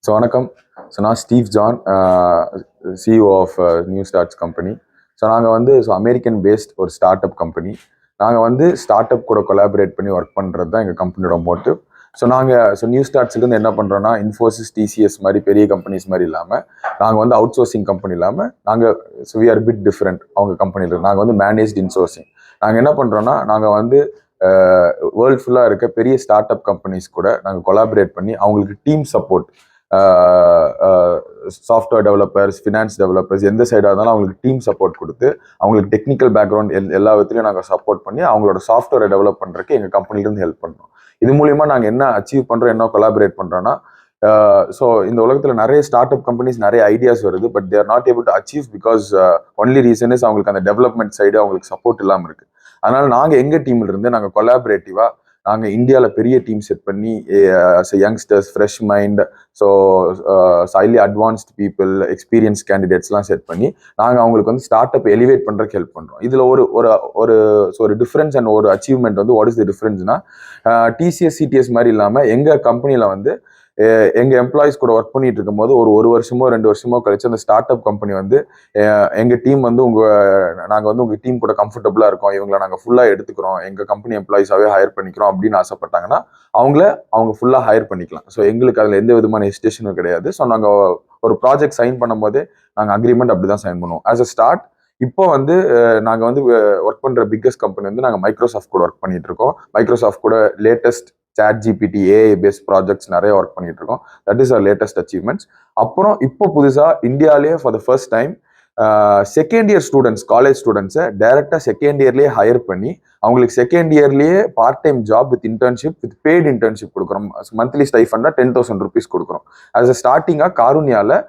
So வணக்கம். So நான் Steve John, CEO of new starts company. So நாங்கள் வந்து அமெரிக்கன் பேஸ்ட் ஒரு ஸ்டார்ட் அப் கம்பெனி. நாங்கள் வந்து ஸ்டார்ட் அப் கூட கொலாபரேட் பண்ணி ஒர்க் பண்ணுறது தான் எங்கள் கம்பெனியோட மோட்டிவ். ஸோ நியூ ஸ்டார்ட்ஸ்லேருந்து என்ன பண்ணுறோன்னா, இன்ஃபோசிஸ், டிசிஎஸ் மாதிரி பெரிய கம்பெனிஸ் மாதிரி இல்லாமல், நாங்கள் வந்து அவுட் சோர்சிங் கம்பெனி இல்லாமல் வி ஆர் பிட் டிஃப்ரெண்ட். அவங்க கம்பெனியில் நாங்கள் வந்து மேனேஜ்ட் இன்சோர்சிங். நாங்கள் என்ன பண்ணுறோன்னா, நாங்கள் வந்து வேர்ல்டு ஃபுல்லாக இருக்க பெரிய ஸ்டார்ட் அப் கம்பெனிஸ் கூட நாங்கள் கொலாபரேட் பண்ணி அவங்களுக்கு team support, software developers, finance developers, எந்த சைடாக இருந்தாலும் அவங்களுக்கு டீம் சப்போர்ட் கொடுத்து அவங்களுக்கு டெக்னிக்கல் பேக்ரவுண்ட் எல்லா விதத்துலையும் நாங்கள் சப்போர்ட் பண்ணி அவங்களோட சாஃப்ட்வேரை டெவலப் பண்ணுறதுக்கு எங்கள் கம்பெனிலேருந்து ஹெல்ப் பண்ணுறோம். இது மூலிமா நாங்கள் என்ன அச்சீவ் பண்ணுறோம், என்ன கொலாபரேட் பண்ணுறோன்னா, ஸோ இந்த உலகத்தில் நிறைய ஸ்டார்ட் அப் கம்பெனிஸ் நிறைய ஐடியாஸ் வருது. But there not able to achieve because only reason is அவங்களுக்கு அந்த டெவலப்மெண்ட் சைடு அவங்களுக்கு சப்போர்ட் இல்லாமல் இருக்குது. அதனால நாங்கள் எங்கள் டீம்ல இருந்து நாங்கள் கொலாபரேட்டிவாக நாங்கள் இந்தியாவில் பெரிய டீம் செட் பண்ணி youngsters, fresh mind, so highly advanced people, experience கேண்டிடேட்ஸ்லாம் செட் பண்ணி நாங்கள் அவங்களுக்கு வந்து ஸ்டார்ட் அப் எலிவேட் பண்ணுறதுக்கு ஹெல்ப் பண்ணுறோம். இதில் ஒரு டிஃப்ரென்ஸ் அண்ட் ஒரு அச்சீவ்மெண்ட் வந்து வாட் இஸ் த டிஃப்ரென்ஸ்னா, டிசிஎஸ், சிடிஎஸ் மாதிரி இல்லாமல் எங்கள் கம்பெனியில் வந்து எங்கள் எம்ப்ளாயிஸ் கூட ஒர்க் பண்ணிட்டு இருக்கும்போது ஒரு வருஷமோ 2 வருஷமோ கழிச்சு அந்த ஸ்டார்ட் அப் கம்பெனி வந்து எங்கள் டீம் வந்து நாங்கள் வந்து உங்கள் டீம் கூட கம்ஃபர்டபுளாக இருக்கோம், இவங்களை நாங்கள் ஃபுல்லாக எடுத்துக்கிறோம், எங்கள் கம்பெனி எம்ப்ளாயிஸாகவே ஹையர் பண்ணிக்கிறோம் அப்படின்னு ஆசைப்பட்டாங்கன்னா அவங்க ஃபுல்லாக ஹையர் பண்ணிக்கலாம். ஸோ எங்களுக்கு அதில் எந்த விதமான ஹெசிடேஷனும் கிடையாது. ஸோ நாங்கள் ஒரு ப்ராஜெக்ட் சைன் பண்ணும்போதே நாங்கள் அக்ரிமெண்ட் அப்படி தான் சைன் பண்ணுவோம். ஆஸ் அ ஸ்டார்ட் இப்போ வந்து நாங்கள் வந்து ஒர்க் பண்ணுற பிக்கஸ்ட் கம்பெனி வந்து நாங்கள் மைக்ரோசாஃப்ட் கூட ஒர்க் பண்ணிட்டு இருக்கோம். மைக்ரோசாஃப்ட் கூட latest ChatGPT, AI based projects நிறைய ஒர்க் பண்ணிட்டு இருக்கோம். That is our latest achievements. அப்புறம் இப்போ புதுசாக இந்தியாவிலேயே for the first time second year students, college ஸ்டூடெண்ட்ஸை டைரெக்டாக செகண்ட் இயர்லேயே ஹையர் பண்ணி அவங்களுக்கு செகண்ட் இயர்லேயே part time job with internship, with paid internship கொடுக்குறோம். மந்த்லி ஸ்டைஃபண்டாக 10,000 rupees கொடுக்குறோம். ஆஸ் அ ஸ்டார்டிங்காக காருண்யாவில்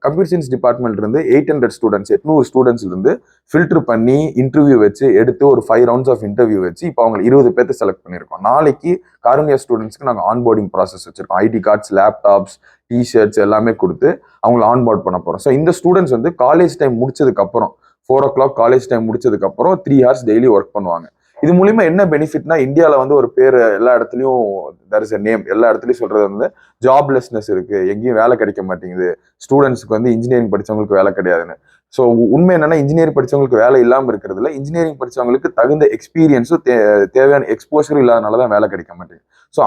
கம்ப்யூட்டர் சயின்ஸ் டிபார்ட்மெண்ட் இருந்து 800 ஸ்டூடெண்ட்ஸ், 800 ஸ்டூடெண்ட்ஸ் இருந்து ஃபில்டர் பண்ணி இன்டர்வியூ வச்சு எடுத்து ஒரு 5 rounds ஆஃப் இன்டர்வியூ வச்சு இப்போ அவங்க 20 பேர்த்து செலக்ட் பண்ணியிருக்கோம். நாளைக்கு காருண்யா ஸ்டூடெண்ட்ஸ்க்கு நாங்கள் ஆன்போர்டிங் ப்ராசஸ் வச்சிருக்கோம். ஐடி கார்ட்ஸ், லேப்டாப்ஸ், டிஷர்ட்ஸ் எல்லாமே கொடுத்து அவங்களை ஆன்போர்ட் பண்ண போகிறோம். ஸோ இந்த ஸ்டூடெண்ட்ஸ் வந்து காலேஜ் டைம் முடிச்சதுக்கப்புறம் 4 o'clock காலேஜ் டைம் முடிச்சதுக்கப்புறம் 3 hours டெய்லி ஒர்க் பண்ணுவாங்க. இது மூலியமா என்ன பெனிஃபிட்னா, இந்தியாவில் வந்து ஒரு பேர் எல்லா இடத்துலையும் தட் இஸ் எ நேம், எல்லா இடத்துலையும் சொல்றது வந்து ஜாப்லெஸ்னஸ் இருக்கு, எங்கேயும் வேலை கிடைக்க மாட்டேங்குது, ஸ்டூடெண்ட்ஸ்க்கு வந்து இன்ஜினியரிங் படிச்சவங்களுக்கு வேலை கிடையாதுன்னு. ஸோ உண்மை என்னன்னா, இன்ஜினியரிங் படிச்சவங்களுக்கு வேலை இல்லாமல் இருக்கிறதுல இன்ஜினியரிங் படிச்சவங்களுக்கு தகுந்த எக்ஸ்பீரியன்ஸும் தேவையான எக்ஸ்போஷரும் இல்லாதனால தான் வேலை கிடைக்க மாட்டேங்குது. ஸோ